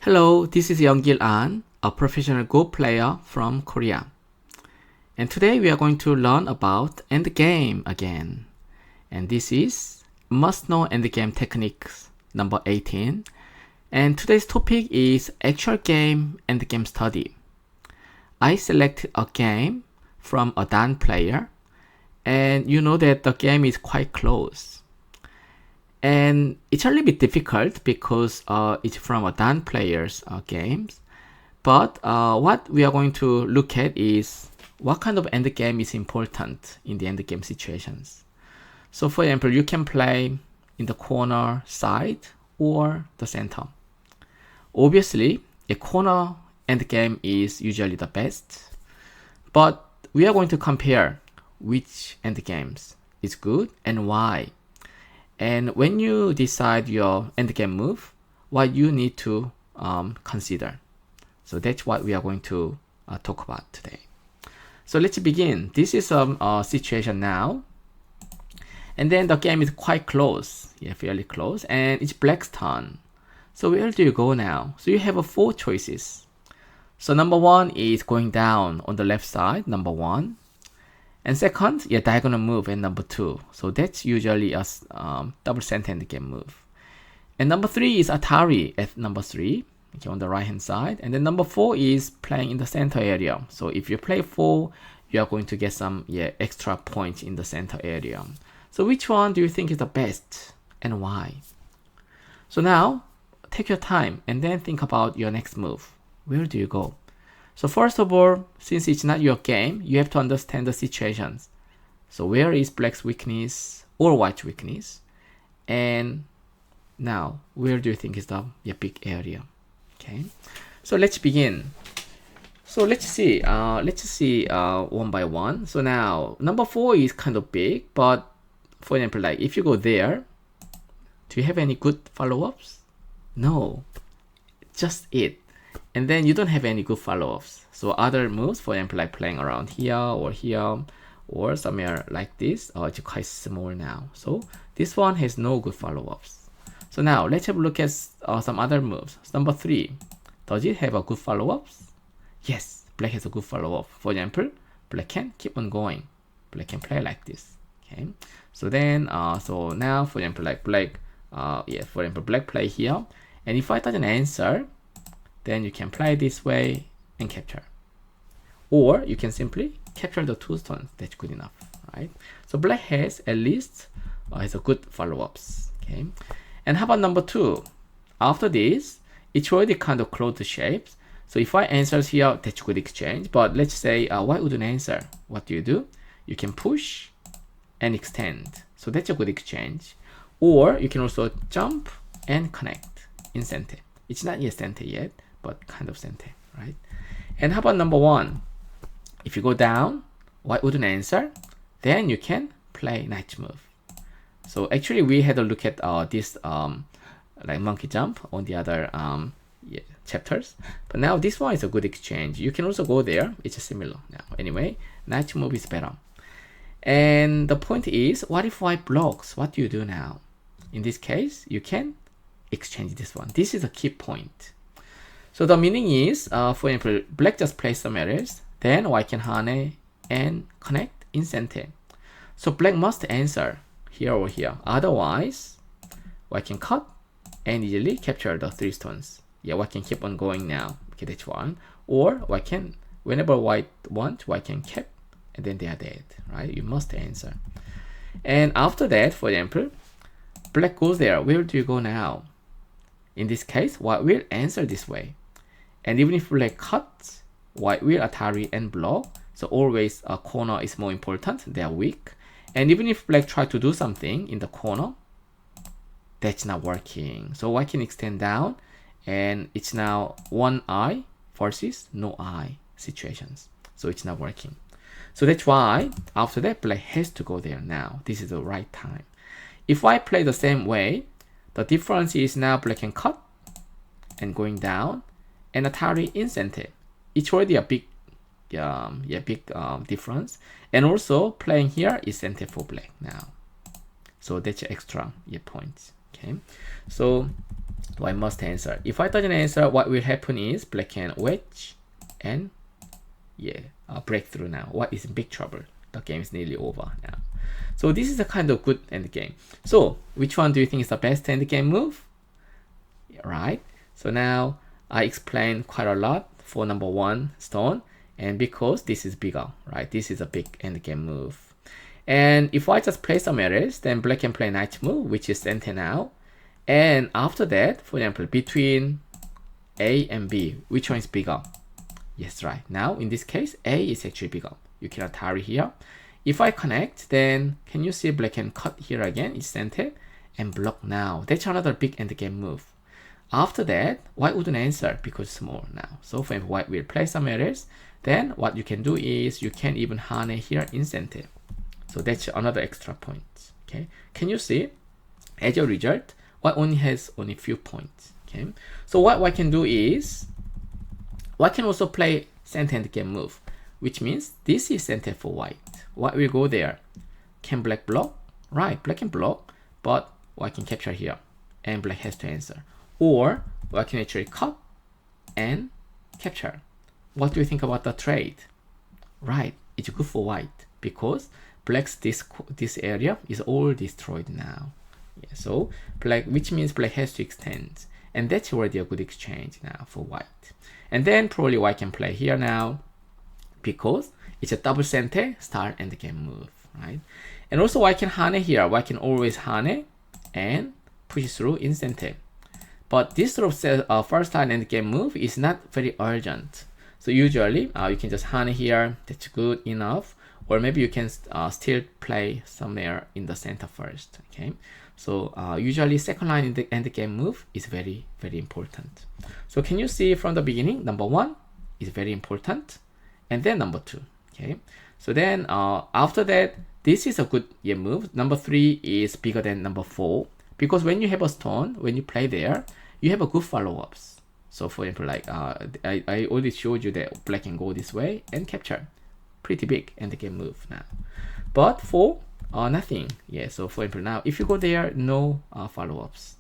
Hello, this is Yeonggil An, a professional Go player from Korea. And today we are going to learn about Endgame again. And this is Must Know Endgame Techniques number 18. And today's topic is Actual Game Endgame Study. I select a game from a Dan player, and you know that the game is quite close. And it's a little bit difficult because it's from a Dan player's games. But what we are going to look at is what kind of end game is important in the end game situations. So for example, you can play in the corner, side, or the center. Obviously, a corner end game is usually the best. But we are going to compare which end games is good and why. And when you decide your endgame move, what you need to consider. So that's what we are going to talk about today. So let's begin. This is a situation now. And then the game is quite close. Yeah, fairly close. And it's black's turn. So where do you go now? So you have 4 choices. So number 1 is going down on the left side, number 1. And second, diagonal move at number 2. So that's usually a double center endgame move. And number 3 is Atari at number 3, okay, on the right hand side. And then number 4 is playing in the center area. So if you play 4, you are going to get some extra points in the center area. So which one do you think is the best and why? So now, take your time and then think about your next move. Where do you go? So first of all, since it's not your game, you have to understand the situations. So where is black's weakness or white's weakness? And now, where do you think is the big area? Okay, so let's begin. So let's see one by one. So now, number 4 is kind of big, but for example, like if you go there, do you have any good follow-ups? No, just it. And then you don't have any good follow-ups. So other moves, for example, like playing around here or somewhere like this, it's quite small now. So this one has no good follow-ups. So now let's have a look at some other moves. So number 3, does it have a good follow-ups? Yes, black has a good follow-up. For example, black can keep on going. Black can play like this. Okay. So then, so now, for example, like black, for example, black play here. And if white doesn't answer, then you can play this way and capture. Or you can simply capture the 2 stones. That's good enough, right? So black has at least has a good follow-ups. Okay. And how about number 2? After this, it's already kind of closed shapes. So if white answers here, that's good exchange. But let's say white wouldn't answer. What do? You can push and extend. So that's a good exchange. Or you can also jump and connect in center. It's not yet center yet, but kind of center, right? And how about number 1? If you go down, white wouldn't answer, then you can play knight move. So actually we had a look at this like monkey jump on the other chapters. But now this one is a good exchange. You can also go there. It's similar now. Anyway, knight move is better. And the point is, what if white blocks? What do you do now? In this case, you can exchange this one. This is a key point. So the meaning is, for example, black just plays some else, then white can hane and connect in center. So black must answer here or here. Otherwise, white can cut and easily capture the 3 stones. White can keep on going now. Okay, that's one. Or white can, whenever white wants, white can cap, and then they are dead, right? You must answer. And after that, for example, black goes there. Where do you go now? In this case, white will answer this way. And even if black cuts, white will Atari and block. So always a corner is more important. They are weak. And even if black try to do something in the corner, that's not working. So white can extend down, and it's now one eye versus no eye situations. So it's not working. So that's why after that, black has to go there now. This is the right time. If white play the same way, the difference is now black can cut and going down, and Atari in center. It's already a big difference. And also playing here is center for black now. So that's extra points. Okay. So white must answer. If white doesn't answer, what will happen is black can wedge and breakthrough now. White is in big trouble. The game is nearly over now. So this is a kind of good endgame. So which one do you think is the best endgame move? Right. So now I explained quite a lot for number 1 stone, and because this is bigger, right? This is a big endgame move. And if I just play some errors, then black can play knight move, which is center now. And after that, for example, between A and B, which one is bigger? Yes, right. Now in this case, A is actually bigger. You cannot tarry here. If I connect, then can you see black can cut here again? It's center and block now. That's another big endgame move. After that, white wouldn't answer because it's small now. So if white will play some errors, then what you can do is you can even hane here in center. So that's another extra point. Okay, can you see? As a result, white only has only few points. Okay, so what white can do is white can also play center endgame move, which means this is center for white. White will go there. Can black block? Right, black can block, but white can capture here, and black has to answer. Or white can actually cut and capture. What do you think about the trade? Right, it's good for white because black's this area is all destroyed now. Yeah, so black, which means black has to extend, and that's already a good exchange now for white. And then probably white can play here now because it's a double center start endgame move, right? And also white can hane here. White can always hane and push through in center. But this sort of first line endgame move is not very urgent. So usually you can just hane here. That's good enough. Or maybe you can still play somewhere in the center first. Okay. So usually second line in the endgame move is very, very important. So can you see from the beginning, number 1 is very important, and then number 2. Okay. So then after that, this is a good move. Number 3 is bigger than number 4. Because when you have a stone, when you play there, you have a good follow-ups. So for example, like I already showed you that black can go this way and capture. Pretty big endgame move now. But for nothing. Yeah, so for example, now if you go there, no follow-ups.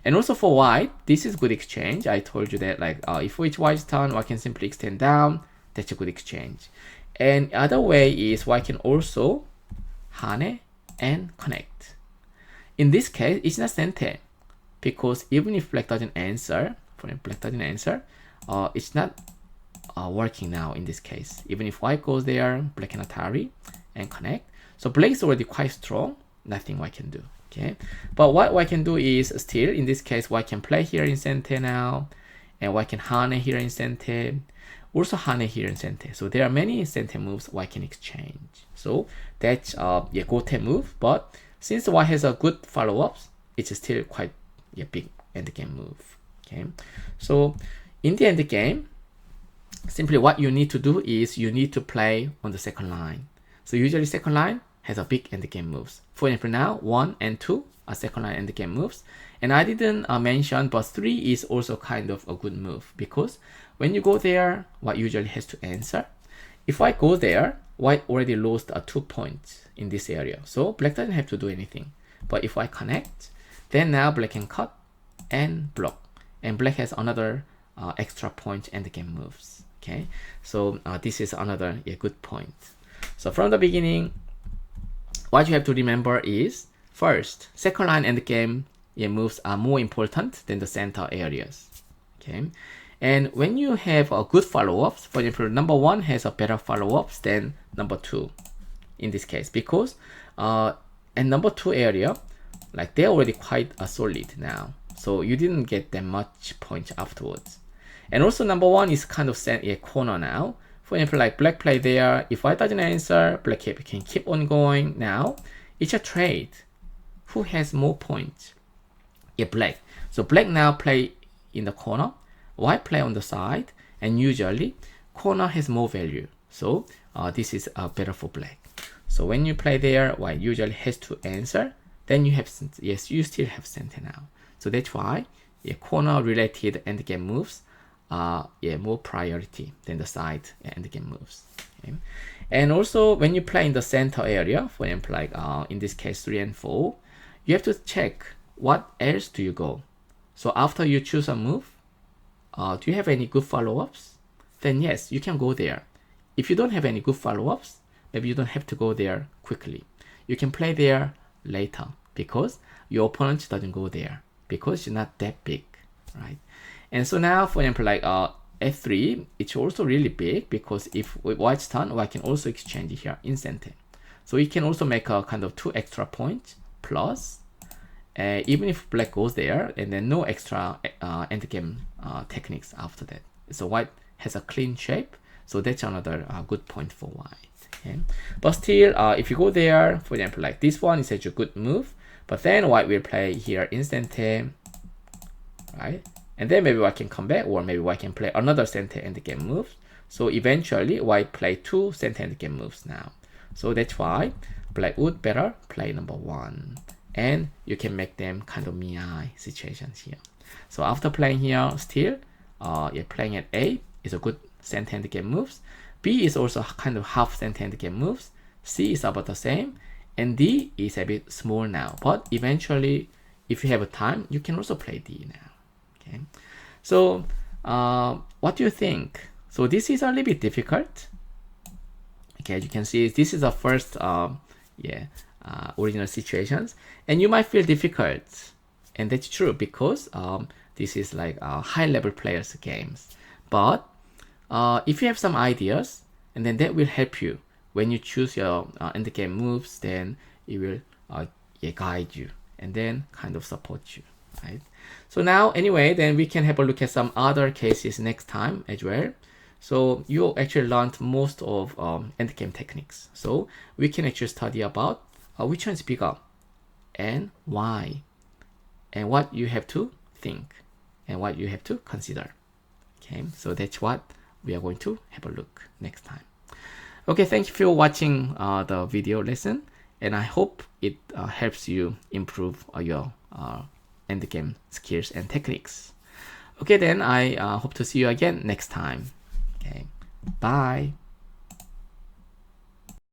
And also for white, this is good exchange. I told you that like if it's white's turn, white can simply extend down. That's a good exchange. And other way is white can also hane and connect. In this case, it's not center because even if black doesn't answer, it's not working now in this case. Even if white goes there, black can tarry and connect. So black is already quite strong. Nothing white can do. Okay, but what white can do is still in this case, white can play here in center now, and white can hane here in center. Also hane here in center. So there are many center moves white can exchange. So that's go-to move. But since white has a good follow-ups, it's still quite a big endgame move. Okay, so in the endgame, simply what you need to do is you need to play on the second line. So usually second line has a big endgame moves. For example, now 1 and 2 are second line endgame moves. And I didn't mention, but 3 is also kind of a good move because when you go there, white usually has to answer. If white goes there, white already lost 2 points in this area. So black doesn't have to do anything. But if I connect, then now black can cut and block. And black has another extra point endgame moves. Okay, so this is another good point. So from the beginning, what you have to remember is first, second line endgame moves are more important than the center areas. Okay, and when you have a good follow-ups, for example, number 1 has a better follow-ups than number 2 in this case because and number 2 area, like they're already quite solid now. So you didn't get that much points afterwards. And also number 1 is kind of set a corner now. For example, like black play there. If white doesn't answer, black can keep on going. Now it's a trade. Who has more points? Yeah, black. So black now play in the corner. White play on the side. And usually corner has more value. So this is better for black. So when you play there, white usually has to answer. Then you have, yes, you still have center now. So that's why corner related endgame moves are more priority than the side endgame moves. Okay? And also when you play in the center area, for example, like in this case 3 and 4, you have to check what else do you go. So after you choose a move, do you have any good follow-ups? Then yes, you can go there. If you don't have any good follow-ups, maybe you don't have to go there quickly. You can play there later because your opponent doesn't go there because you're not that big, right? And so now, for example, like f3, it's also really big because if with white's turn, white can also exchange here instantly. So you can also make a kind of 2 extra points plus, even if black goes there, and then no extra endgame techniques after that. So white has a clean shape, so that's another good point for white. Okay? But still, if you go there, for example, like this one is such a good move, but then white will play here instantly, right? And then maybe white can come back, or maybe white can play another center endgame move. So eventually, white play 2 center endgame moves now. So that's why black would better play number 1. And you can make them kind of miai situations here. So after playing here, still, playing at A is a good center endgame moves. B is also kind of half center endgame moves. C is about the same. And D is a bit small now. But eventually, if you have a time, you can also play D now. Okay. So what do you think? So this is a little bit difficult. Okay, as you can see, this is the first original situations, and you might feel difficult, and that's true because this is like high level players games. But if you have some ideas, and then that will help you when you choose your end game moves, then it will guide you and then kind of support you, right? So now anyway, then we can have a look at some other cases next time as well. So you actually learned most of endgame techniques. So we can actually study about which one is bigger and why, and what you have to think and what you have to consider. Okay, so that's what we are going to have a look next time. Okay, thank you for watching the video lesson, and I hope it helps you improve your endgame skills and techniques. Okay, then I hope to see you again next time. Okay, bye.